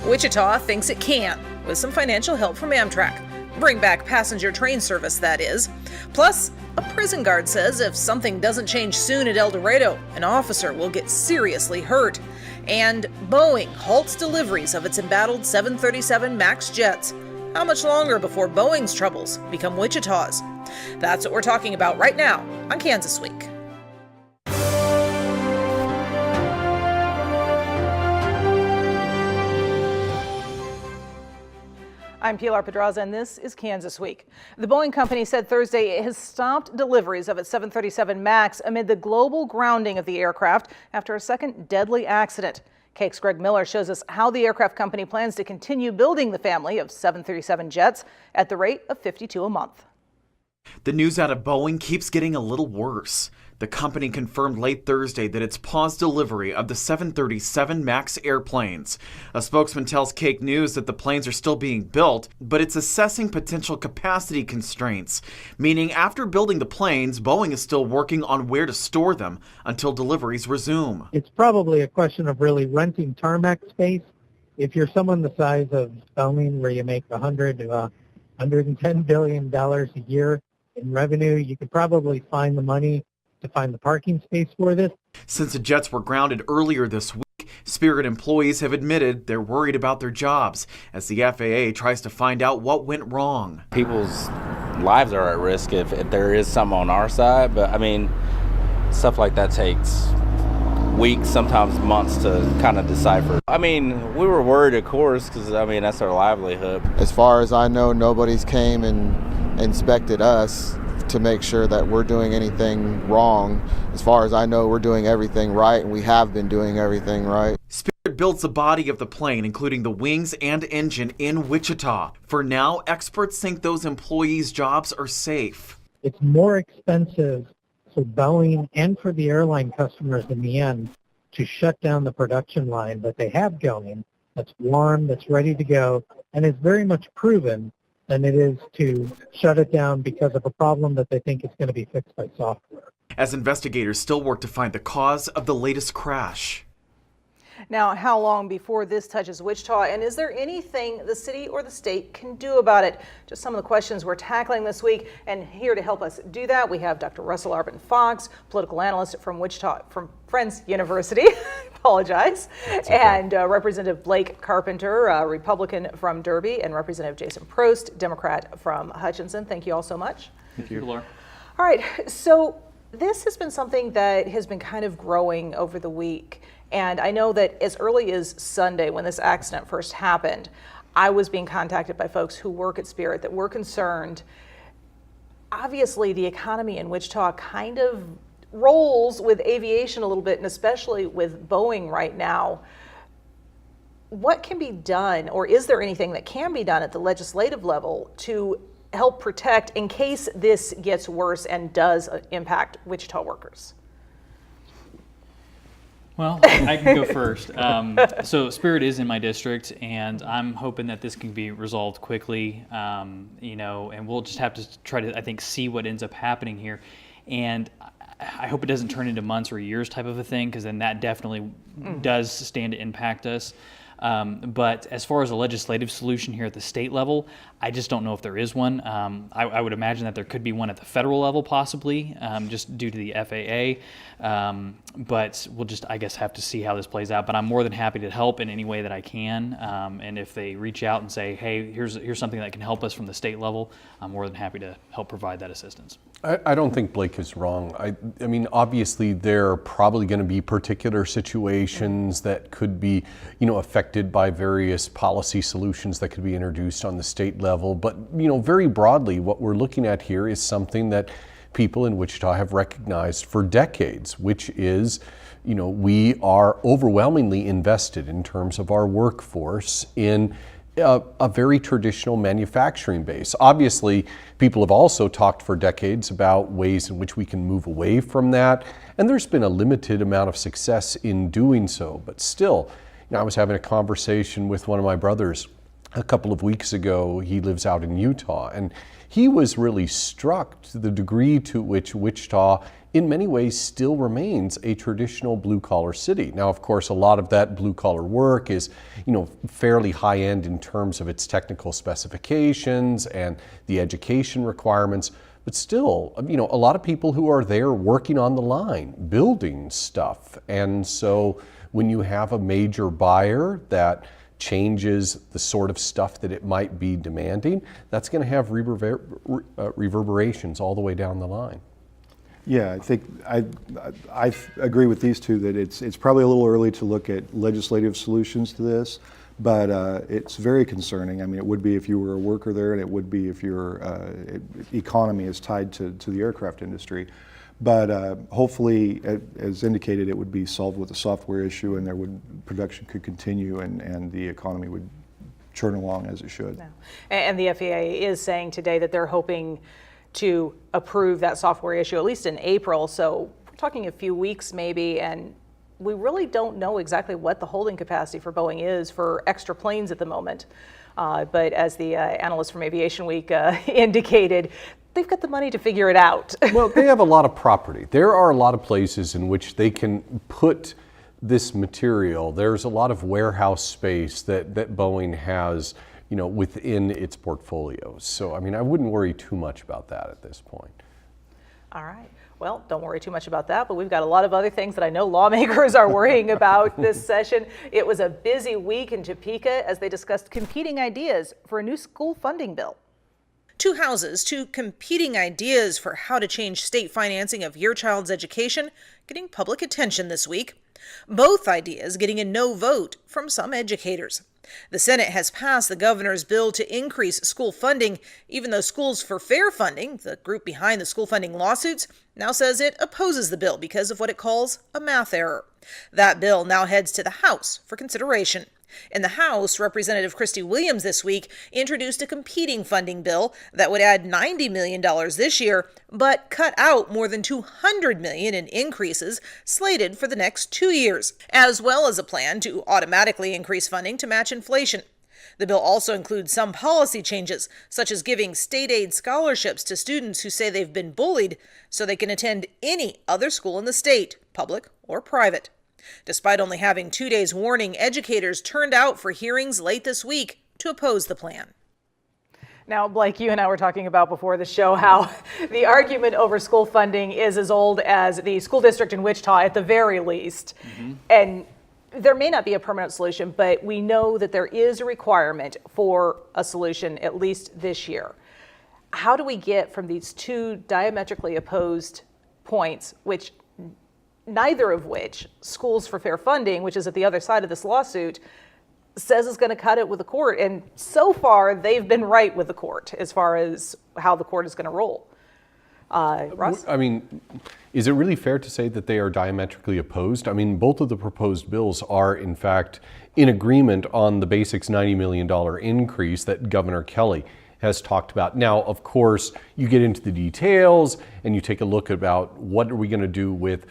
Wichita thinks it can, with some financial help from Amtrak. Bring back passenger train service, that is. Plus, a prison guard says if something doesn't change soon at El Dorado, an officer will get seriously hurt. And Boeing halts deliveries of its embattled 737 MAX jets. How much longer before Boeing's troubles become Wichita's? That's what we're talking about right now on Kansas Week. I'm Pilar Pedraza, and this is Kansas Week. The Boeing company said Thursday it has stopped deliveries of its 737 MAX amid the global grounding of the aircraft after a second deadly accident. KAKE's Greg Miller shows us how the aircraft company plans to continue building the family of 737 jets at the rate of 52 a month. The news out of Boeing keeps getting a little worse. The company confirmed late Thursday that it's paused delivery of the 737 MAX airplanes. A spokesman tells KAKE News that the planes are still being built, but it's assessing potential capacity constraints, meaning after building the planes, Boeing is still working on where to store them until deliveries resume. It's probably a question of really renting tarmac space. If you're someone the size of Boeing, where you make $100 to $110 billion a year in revenue, you could probably find the money to find the parking space for this. Since the jets were grounded earlier this week, Spirit employees have admitted they're worried about their jobs as the FAA tries to find out what went wrong. People's lives are at risk if there is some on our side, but I mean, stuff like that takes weeks, sometimes months to kind of decipher. I mean, we were worried, of course, because I mean, that's our livelihood. As far as I know, nobody's came and inspected us to make sure that we're doing anything wrong. As far as I know, we're doing everything right, and we have been doing everything right. Spirit builds the body of the plane, including the wings and engine, in Wichita. For now, experts think those employees' jobs are safe. It's more expensive for Boeing and for the airline customers in the end to shut down the production line that they have going, that's warm, that's ready to go, and is very much proven, than it is to shut it down because of a problem that they think is going to be fixed by software. As investigators still work to find the cause of the latest crash. Now, how long before this touches Wichita, and is there anything the city or the state can do about it? Just some of the questions we're tackling this week, and here to help us do that, we have Dr. Russell Arbin Fox, political analyst from Wichita, from Friends University, apologize, and Representative Blake Carpenter, Republican from Derby, and Representative Jason Prost, Democrat from Hutchinson. Thank you all so much. Thank you, Laura. All right, so this has been something that has been kind of growing over the week. And I know that as early as Sunday, when this accident first happened, I was being contacted by folks who work at Spirit that were concerned. Obviously, the economy in Wichita kind of rolls with aviation a little bit, and especially with Boeing right now. What can be done, or is there anything that can be done at the legislative level to help protect in case this gets worse and does impact Wichita workers? Well, I can go first. So Spirit is in my district, and I'm hoping that this can be resolved quickly, and we'll just have to try to, I think, see what ends up happening here. And I hope it doesn't turn into months or years type of a thing, because then that definitely does stand to impact us. But as far as a legislative solution here at the state level, I just don't know if there is one. I would imagine that there could be one at the federal level possibly, just due to the FAA. But we'll just, I guess, have to see how this plays out. But I'm more than happy to help in any way that I can. And if they reach out and say, hey, here's something that can help us from the state level, I'm more than happy to help provide that assistance. I don't think Blake is wrong. I mean, obviously, there are probably going to be particular situations that could be, affected by various policy solutions that could be introduced on the state level. But, very broadly, what we're looking at here is something that people in Wichita have recognized for decades, which is, we are overwhelmingly invested in terms of our workforce in a very traditional manufacturing base. Obviously, people have also talked for decades about ways in which we can move away from that, and there's been a limited amount of success in doing so. But still, I was having a conversation with one of my brothers a couple of weeks ago. He lives out in Utah, and he was really struck to the degree to which Wichita in many ways still remains a traditional blue-collar city. Now, of course, a lot of that blue-collar work is, fairly high-end in terms of its technical specifications and the education requirements. But still, a lot of people who are there working on the line, building stuff. And so when you have a major buyer that changes the sort of stuff that it might be demanding, that's going to have reverberations all the way down the line. Yeah, I think I agree with these two that it's probably a little early to look at legislative solutions to this, but it's very concerning. I mean, it would be if you were a worker there, and it would be if your economy is tied to the aircraft industry. But hopefully, as indicated, it would be solved with a software issue, and production could continue, and the economy would churn along as it should. No. And the FAA is saying today that they're hoping to approve that software issue at least in April. So we're talking a few weeks maybe, and we really don't know exactly what the holding capacity for Boeing is for extra planes at the moment. But as the analyst from Aviation Week indicated, they've got the money to figure it out. Well, they have a lot of property. There are a lot of places in which they can put this material. There's a lot of warehouse space that Boeing has, within its portfolio. So, I mean, I wouldn't worry too much about that at this point. All right. Well, don't worry too much about that, but we've got a lot of other things that I know lawmakers are worrying about this session. It was a busy week in Topeka as they discussed competing ideas for a new school funding bill. Two houses, two competing ideas for how to change state financing of your child's education, getting public attention this week. Both ideas getting a no vote from some educators. The Senate has passed the governor's bill to increase school funding, even though Schools for Fair Funding, the group behind the school funding lawsuits, now says it opposes the bill because of what it calls a math error. That bill now heads to the House for consideration. In the House, Representative Christy Williams this week introduced a competing funding bill that would add $90 million this year, but cut out more than $200 million in increases slated for the next 2 years, as well as a plan to automatically increase funding to match inflation. The bill also includes some policy changes, such as giving state aid scholarships to students who say they've been bullied so they can attend any other school in the state, public or private. Despite only having 2 days warning, educators turned out for hearings late this week to oppose the plan. Now, Blake, you and I were talking about before the show how the argument over school funding is as old as the school district in Wichita at the very least. Mm-hmm. And there may not be a permanent solution, but we know that there is a requirement for a solution at least this year. How do we get from these two diametrically opposed points, which neither of which Schools for Fair Funding, which is at the other side of this lawsuit, says is going to cut it with the court? And so far, they've been right with the court as far as how the court is going to roll. Russ? I mean, is it really fair to say that they are diametrically opposed? I mean, both of the proposed bills are, in fact, in agreement on the basics $90 million increase that Governor Kelly has talked about. Now, of course, you get into the details and you take a look about what are we going to do with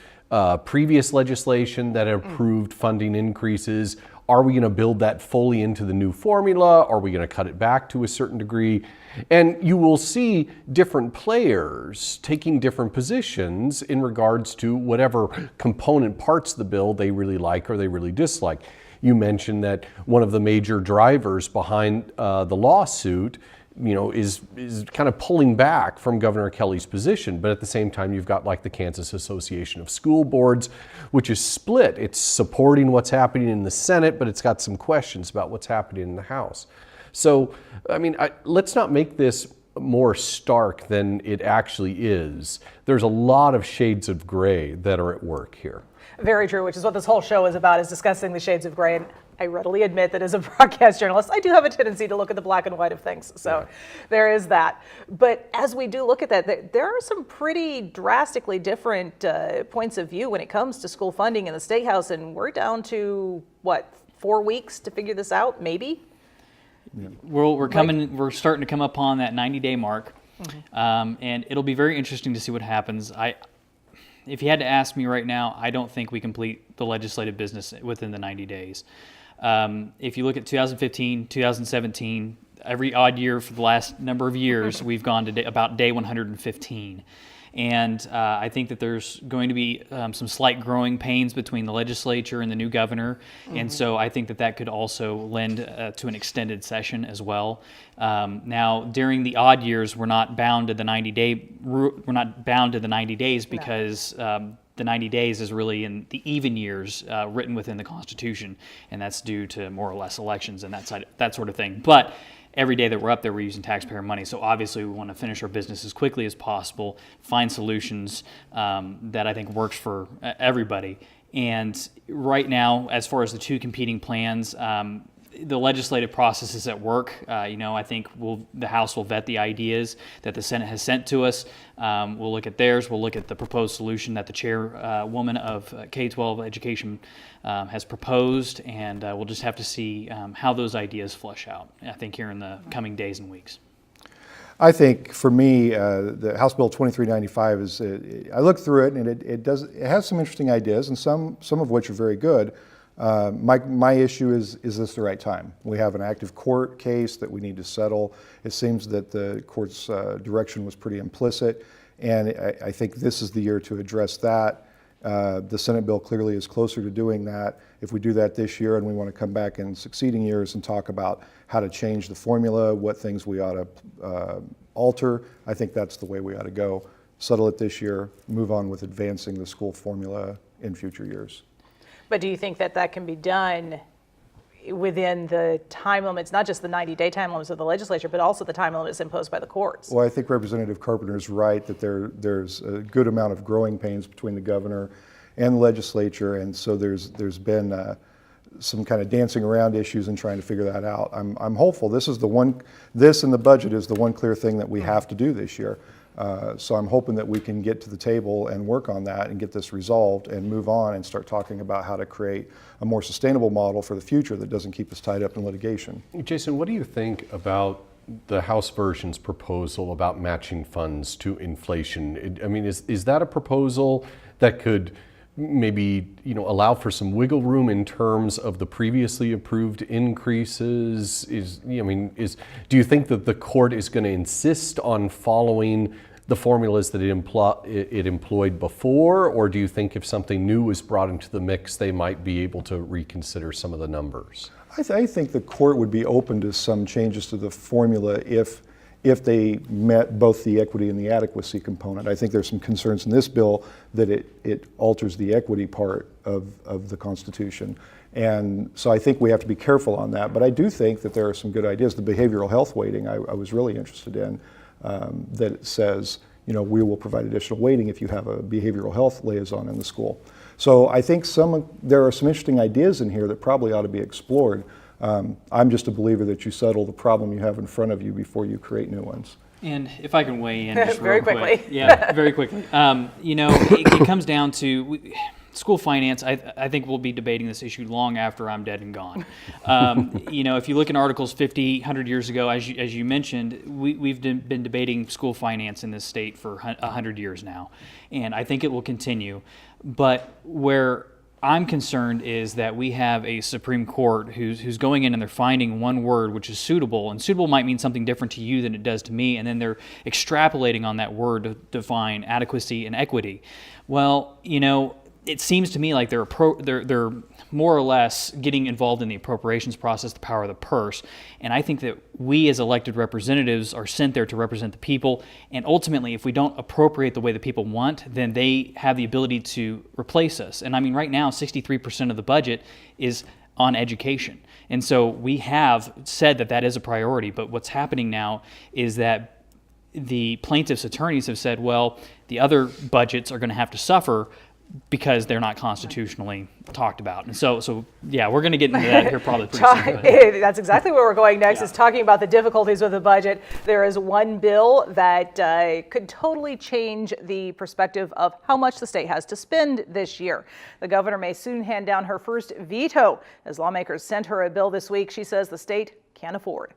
previous legislation that approved funding increases. Are we going to build that fully into the new formula? Are we going to cut it back to a certain degree? And you will see different players taking different positions in regards to whatever component parts of the bill they really like or they really dislike. You mentioned that one of the major drivers behind the lawsuit is kind of pulling back from Governor Kelly's position. But at the same time, you've got like the Kansas Association of School Boards, which is split. It's supporting what's happening in the Senate, but it's got some questions about what's happening in the House. So, I mean, let's not make this more stark than it actually is. There's a lot of shades of gray that are at work here. Very true, which is what this whole show is about, is discussing the shades of gray. And I readily admit that as a broadcast journalist, I do have a tendency to look at the black and white of things. So there is that. But as we do look at that, there are some pretty drastically different points of view when it comes to school funding in the State House. And we're down to, 4 weeks to figure this out, maybe? Yeah. We're starting to come upon that 90-day mark. Mm-hmm. And it'll be very interesting to see what happens. If you had to ask me right now, I don't think we complete the legislative business within the 90 days. If you look at 2015, 2017, every odd year for the last number of years, we've gone to about day 115. And I think that there's going to be some slight growing pains between the legislature and the new governor. And so I think that that could also lend to an extended session as well. Now, during the odd years, we're not bound to the 90 days because the 90 days is really in the even years written within the Constitution, and that's due to more or less elections and that sort of thing. But every day that we're up there, we're using taxpayer money. So obviously we want to finish our business as quickly as possible, find solutions that I think works for everybody. And right now, as far as the two competing plans, the legislative process is at work. I think the House will vet the ideas that the Senate has sent to us. We'll look at theirs. We'll look at the proposed solution that the chairwoman of K-12 education has proposed, and we'll just have to see how those ideas flesh out, I think, here in the coming days and weeks. I think for me, the House Bill 2395 is, I looked through it and it has some interesting ideas, and some of which are very good. My issue is this the right time? We have an active court case that we need to settle. It seems that the court's direction was pretty implicit, and I think this is the year to address that. The Senate bill clearly is closer to doing that. If we do that this year and we want to come back in succeeding years and talk about how to change the formula, what things we ought to alter, I think that's the way we ought to go. Settle it this year, move on with advancing the school formula in future years. But do you think that that can be done within the time limits, not just the 90-day time limits of the legislature, but also the time limits imposed by the courts? Well, I think Representative Carpenter's right that there's a good amount of growing pains between the governor and the legislature, and so there's been some kind of dancing around issues and trying to figure that out. I'm hopeful. This and the budget is the one clear thing that we have to do this year. So I'm hoping that we can get to the table and work on that and get this resolved and move on and start talking about how to create a more sustainable model for the future that doesn't keep us tied up in litigation. Jason, what do you think about the House version's proposal about matching funds to inflation? I mean, is that a proposal that could maybe allow for some wiggle room in terms of the previously approved increases? Do you think that the court is going to insist on following the formulas that it employed before, or do you think if something new was brought into the mix, they might be able to reconsider some of the numbers? I think the court would be open to some changes to the formula if they met both the equity and the adequacy component. I think there's some concerns in this bill that it alters the equity part of the Constitution. And so I think we have to be careful on that. But I do think that there are some good ideas. The behavioral health weighting I was really interested in, that it says, we will provide additional weighting if you have a behavioral health liaison in the school. So I think there are some interesting ideas in here that probably ought to be explored. I'm just a believer that you settle the problem you have in front of you before you create new ones. And if I can weigh in just Very real quick. quickly. Yeah, very quickly. It comes down to school finance. I think we'll be debating this issue long after I'm dead and gone. If you look in articles 50, 100 years ago, as you mentioned, we've been debating school finance in this state for 100 years now. And I think it will continue. But where I'm concerned is that we have a Supreme Court who's going in and they're finding one word which is suitable, and suitable might mean something different to you than it does to me, and then they're extrapolating on that word to define adequacy and equity. Well, it seems to me like they're more or less getting involved in the appropriations process, the power of the purse. And I think that we as elected representatives are sent there to represent the people. And ultimately, if we don't appropriate the way the people want, then they have the ability to replace us. And I mean, right now, 63% of the budget is on education. And so we have said that is a priority. But what's happening now is that the plaintiffs' attorneys have said, well, the other budgets are going to have to suffer because they're not constitutionally talked about. And so yeah, we're going to get into that here probably pretty soon. That's exactly where we're going next, is talking about the difficulties with the budget. There is one bill that could totally change the perspective of how much the state has to spend this year. The governor may soon hand down her first veto as lawmakers sent her a bill this week she says the state can't afford.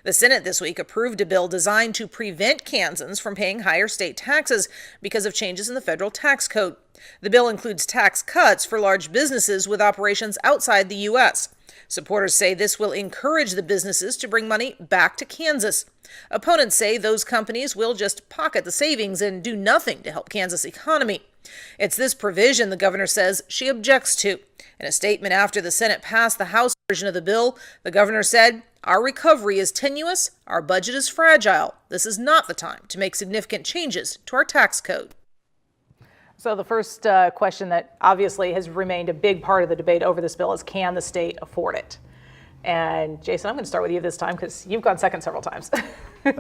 The Senate this week approved a bill designed to prevent Kansans from paying higher state taxes because of changes in the federal tax code. The bill includes tax cuts for large businesses with operations outside the U.S. Supporters say this will encourage the businesses to bring money back to Kansas. Opponents say those companies will just pocket the savings and do nothing to help Kansas' economy. It's this provision the governor says she objects to. In a statement after the Senate passed the House version of the bill, the governor said, "Our recovery is tenuous, our budget is fragile. This is not the time to make significant changes to our tax code." So the first question that obviously has remained a big part of the debate over this bill is, can the state afford it? And Jason, I'm going to start with you this time because you've gone second several times.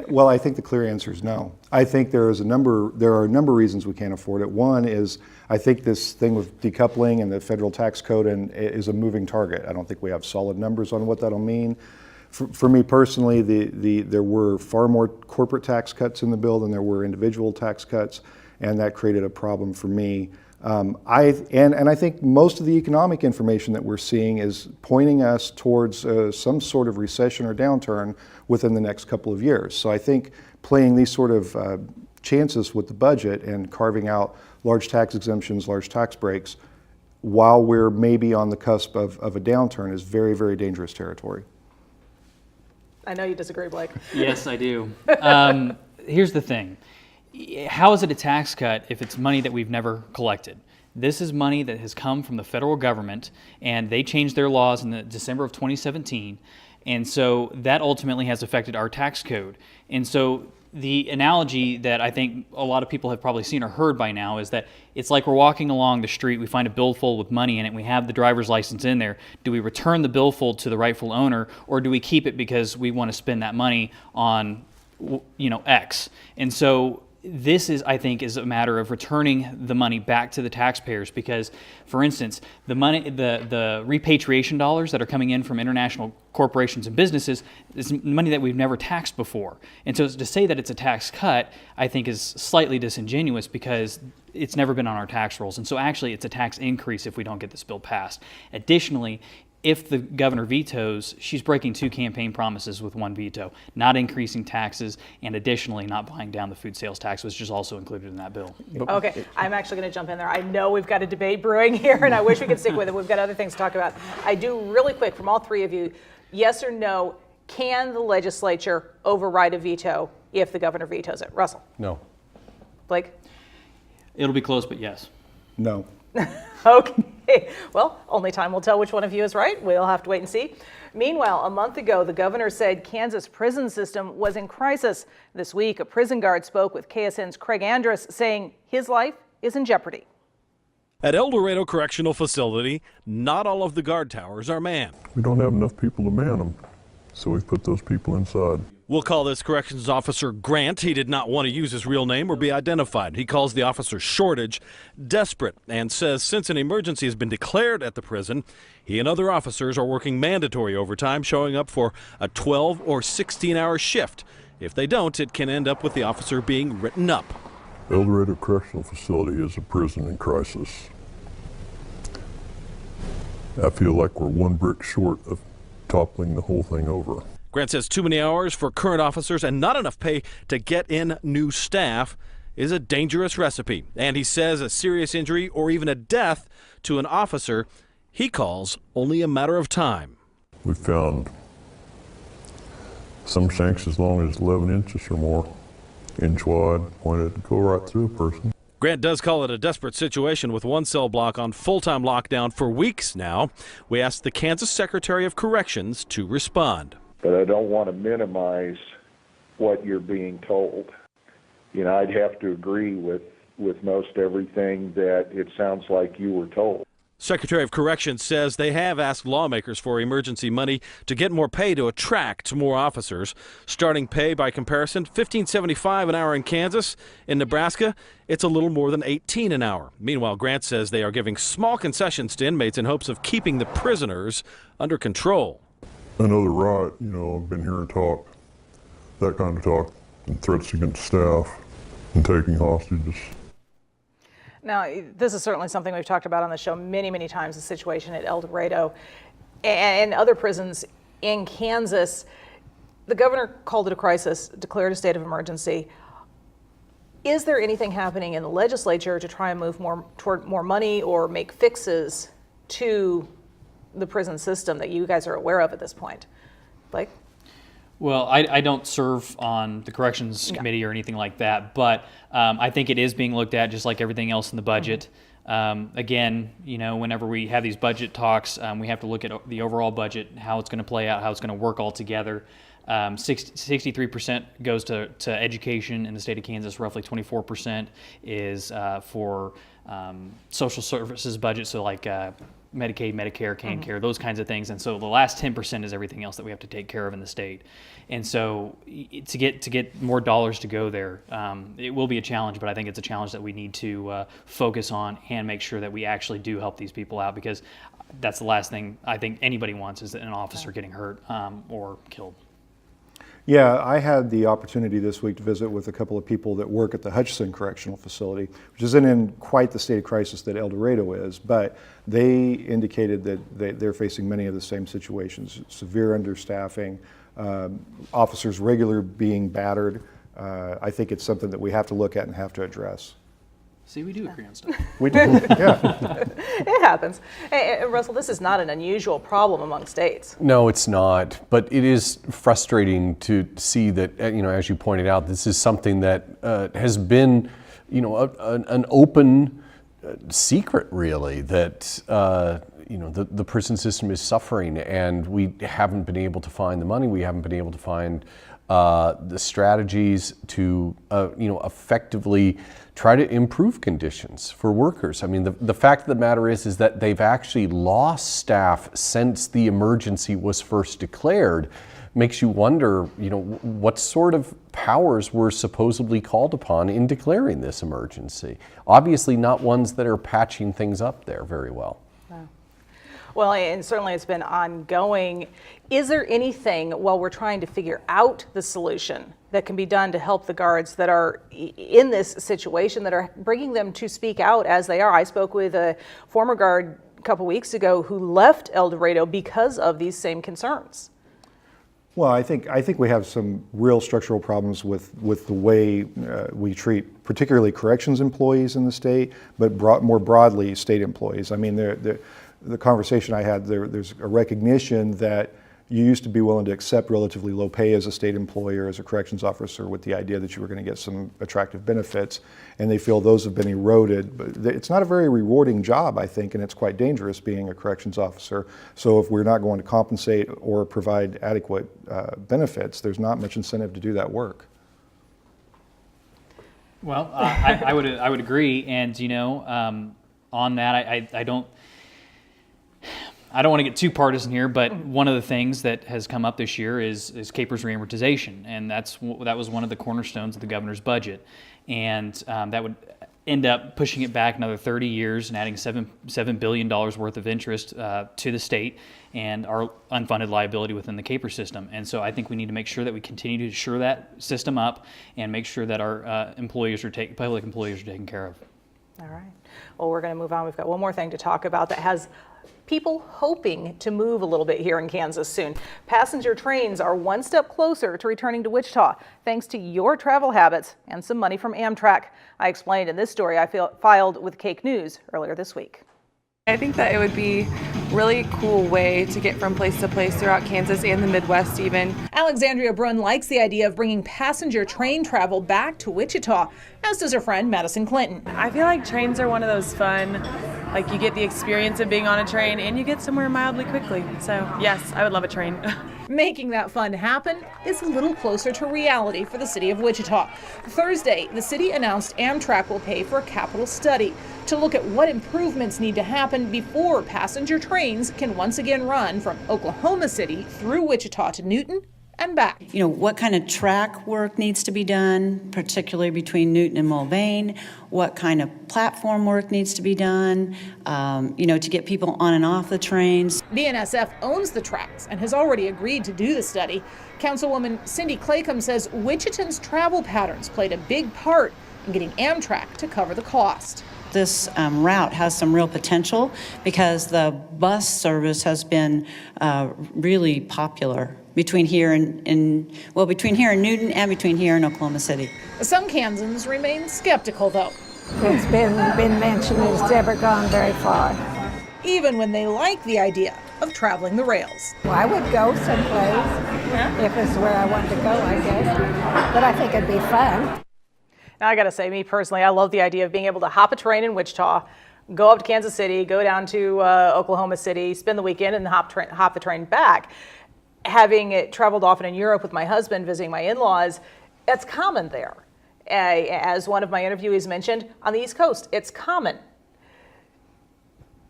Well, I think the clear answer is no. I think there are a number of reasons we can't afford it. One is, I think this thing with decoupling and the federal tax code is a moving target. I don't think we have solid numbers on what that'll mean. For me personally, there were far more corporate tax cuts in the bill than there were individual tax cuts, and that created a problem for me. I think most of the economic information that we're seeing is pointing us towards some sort of recession or downturn within the next couple of years. So I think playing these sort of chances with the budget and carving out large tax exemptions, large tax breaks, while we're maybe on the cusp of a downturn is very, very dangerous territory. I know you disagree, Blake. Yes, I do. Here's the thing. How is it a tax cut if it's money that we've never collected? This is money that has come from the federal government, and they changed their laws in the December of 2017, and so that ultimately has affected our tax code. And so the analogy that I think a lot of people have probably seen or heard by now is that it's like we're walking along the street, we find a billfold with money in it, we have the driver's license in there. Do we return the billfold to the rightful owner, or do we keep it because we want to spend that money on, X? And so this is, I think, is a matter of returning the money back to the taxpayers because, for instance, the money, the repatriation dollars that are coming in from international corporations and businesses is money that we've never taxed before. And so to say that it's a tax cut, I think, is slightly disingenuous because it's never been on our tax rolls. And so actually it's a tax increase if we don't get this bill passed. Additionally, if the governor vetoes, she's breaking two campaign promises with one veto, not increasing taxes and additionally not buying down the food sales tax, which is also included in that bill. Okay, I'm actually going to jump in there. I know we've got a debate brewing here, and I wish we could stick with it. We've got other things to talk about. I do really quick from all three of you, yes or no, can the legislature override a veto if the governor vetoes it? Russell? No. Blake? It'll be close, but yes. No. Okay, well, only time will tell which one of you is right. We'll have to wait and see. Meanwhile, a month ago, the governor said Kansas' prison system was in crisis. This week, a prison guard spoke with KSN's Craig Andrus, saying his life is in jeopardy. At El Dorado Correctional Facility, not all of the guard towers are manned. We don't have enough people to man them, so we've put those people inside. We'll call this corrections officer Grant. He did not want to use his real name or be identified. He calls the officer shortage desperate and says since an emergency has been declared at the prison, he and other officers are working mandatory overtime, showing up for a 12 or 16-hour shift. If they don't, it can end up with the officer being written up. El Dorado Correctional Facility is a prison in crisis. I feel like we're one brick short of toppling the whole thing over. Grant says too many hours for current officers and not enough pay to get in new staff is a dangerous recipe. And he says a serious injury or even a death to an officer he calls only a matter of time. We found some shanks as long as 11 inches or more, inch wide, pointed to go right through a person. Grant does call it a desperate situation with one cell block on full-time lockdown for weeks now. We asked the Kansas Secretary of Corrections to respond. But I don't want to minimize what you're being told. I'd have to agree with most everything that it sounds like you were told. Secretary of Corrections says they have asked lawmakers for emergency money to get more pay to attract more officers. Starting pay by comparison, $15.75 an hour in Kansas. In Nebraska, it's a little more than $18 an hour. Meanwhile, Grant says they are giving small concessions to inmates in hopes of keeping the prisoners under control. I know they're right. I've been hearing talk, that kind of talk, and threats against staff and taking hostages. Now, this is certainly something we've talked about on the show many, many times, the situation at El Dorado and other prisons in Kansas. The governor called it a crisis, declared a state of emergency. Is there anything happening in the legislature to try and move toward more money or make fixes to the prison system that you guys are aware of at this point? Blake? Well, I don't serve on the corrections committee or anything like that, but I think it is being looked at just like everything else in the budget. Again, whenever we have these budget talks, we have to look at the overall budget, how it's going to play out, how it's going to work all together. 63% goes to education in the state of Kansas. Roughly 24% is for social services budget, so like Medicaid, Medicare, cane care, those kinds of things. And so the last 10% is everything else that we have to take care of in the state. And so to get more dollars to go there, it will be a challenge, but I think it's a challenge that we need to focus on and make sure that we actually do help these people out, because that's the last thing I think anybody wants, is an officer getting hurt or killed. Yeah, I had the opportunity this week to visit with a couple of people that work at the Hutchinson Correctional Facility, which isn't in quite the state of crisis that El Dorado is, but they indicated that they're facing many of the same situations: severe understaffing, officers regularly being battered. I think it's something that we have to look at and have to address. See, we do agree on stuff. We do, yeah. It happens. Hey, Russell, this is not an unusual problem among states. No, it's not. But it is frustrating to see that, as you pointed out, this is something that has been, an open secret, really, that, the prison system is suffering, and we haven't been able to find the money. We haven't been able to find the strategies to, effectively try to improve conditions for workers. I mean, the fact of the matter is that they've actually lost staff since the emergency was first declared. Makes you wonder, what sort of powers were supposedly called upon in declaring this emergency. Obviously not ones that are patching things up there very well. Well, and certainly it's been ongoing. Is there anything, while we're trying to figure out the solution, that can be done to help the guards that are in this situation, that are bringing them to speak out as they are? I spoke with a former guard a couple weeks ago who left El Dorado because of these same concerns. Well, I think we have some real structural problems with the way we treat particularly corrections employees in the state, but more broadly state employees. I mean, the conversation I had, there's a recognition that you used to be willing to accept relatively low pay as a state employer, as a corrections officer, with the idea that you were going to get some attractive benefits, and they feel those have been eroded. But it's not a very rewarding job, I think, and it's quite dangerous being a corrections officer. So if we're not going to compensate or provide adequate benefits, there's not much incentive to do that work. Well, I would agree, and on that, I don't want to get too partisan here, but one of the things that has come up this year is CAPERS reamortization, and that was one of the cornerstones of the governor's budget, and that would end up pushing it back another 30 years and adding $7 billion worth of interest to the state and our unfunded liability within the CAPERS system. And so I think we need to make sure that we continue to shore that system up and make sure that our public employees are taken care of. All right. Well, we're going to move on. We've got one more thing to talk about that has people hoping to move a little bit here in Kansas soon. Passenger trains are one step closer to returning to Wichita, thanks to your travel habits and some money from Amtrak. I explained in this story I filed with Cake News earlier this week. I think that it would be a really cool way to get from place to place throughout Kansas and the Midwest even. Alexandria Brunn likes the idea of bringing passenger train travel back to Wichita, as does her friend Madison Clinton. I feel like trains are one of those fun, like you get the experience of being on a train and you get somewhere mildly quickly. So yes, I would love a train. Making that fun happen is a little closer to reality for the city of Wichita. Thursday, the city announced Amtrak will pay for a capital study to look at what improvements need to happen before passenger trains can once again run from Oklahoma City through Wichita to Newton and back. What kind of track work needs to be done, particularly between Newton and Mulvane, what kind of platform work needs to be done, to get people on and off the trains. BNSF owns the tracks and has already agreed to do the study. Councilwoman Cindy Claycomb says Wichitans' travel patterns played a big part in getting Amtrak to cover the cost. This route has some real potential because the bus service has been really popular between here and Newton and between here and Oklahoma City. Some Kansans remain skeptical, though. It's been mentioned it's never gone very far. Even when they like the idea, of traveling the rails. Well, I would go someplace if it's where I wanted to go, I guess. But I think it'd be fun. Now, I got to say, me personally, I love the idea of being able to hop a train in Wichita, go up to Kansas City, go down to Oklahoma City, spend the weekend, and hop the train back. Having it traveled often in Europe with my husband, visiting my in-laws, that's common there. As one of my interviewees mentioned, on the East Coast, it's common.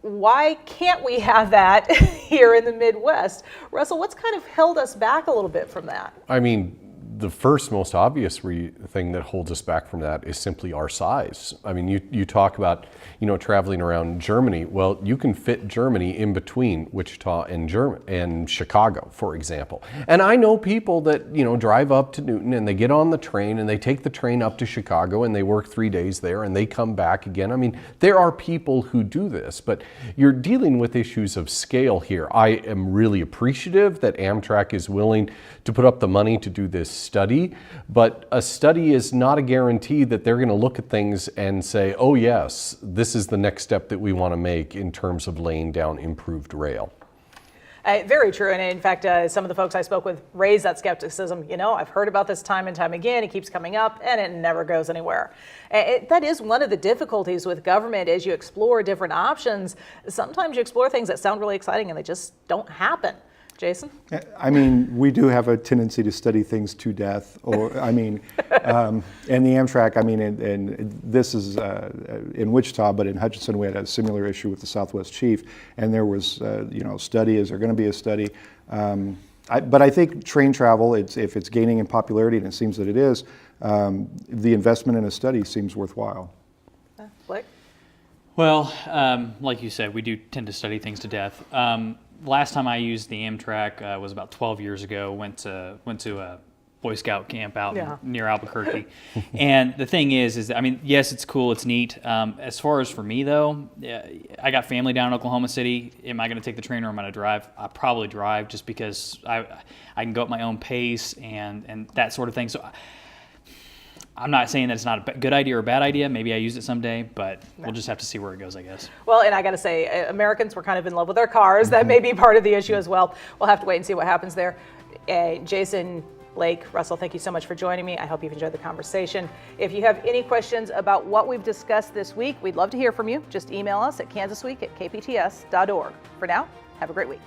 Why can't we have that here in the Midwest? Russell, what's kind of held us back a little bit from that? I mean, the first most obvious thing that holds us back from that is simply our size. I mean, you talk about, traveling around Germany. Well, you can fit Germany in between Wichita and Chicago, for example. And I know people that, drive up to Newton and they get on the train and they take the train up to Chicago and they work 3 days there and they come back again. I mean, there are people who do this, but you're dealing with issues of scale here. I am really appreciative that Amtrak is willing to put up the money to do this study, but a study is not a guarantee that they're going to look at things and say, oh yes, this is the next step that we want to make in terms of laying down improved rail. Very true. And in fact, some of the folks I spoke with raised that skepticism. I've heard about this time and time again. It keeps coming up and it never goes anywhere. That is one of the difficulties with government as you explore different options. Sometimes you explore things that sound really exciting and they just don't happen. Jason? I mean, we do have a tendency to study things to death, and the Amtrak, and this is in Wichita, but in Hutchinson we had a similar issue with the Southwest Chief, and there was, study, is there going to be a study? But I think train travel, if it's gaining in popularity, and it seems that it is, the investment in a study seems worthwhile. Blake? Well, like you said, we do tend to study things to death. Last time I used the Amtrak was about 12 years ago. Went to a Boy Scout camp out near Albuquerque. And the thing is yes, it's cool, it's neat. As far as for me though, I got family down in Oklahoma City. Am I going to take the train or am I going to drive? I'll probably drive just because I can go at my own pace and that sort of thing. So I'm not saying that it's not a good idea or a bad idea. Maybe I use it someday, but we'll just have to see where it goes, I guess. Well, and I got to say, Americans were kind of in love with their cars. That may be part of the issue as well. We'll have to wait and see what happens there. Jason, Blake, Russell, thank you so much for joining me. I hope you've enjoyed the conversation. If you have any questions about what we've discussed this week, we'd love to hear from you. Just email us at kansasweek@kpts.org. For now, have a great week.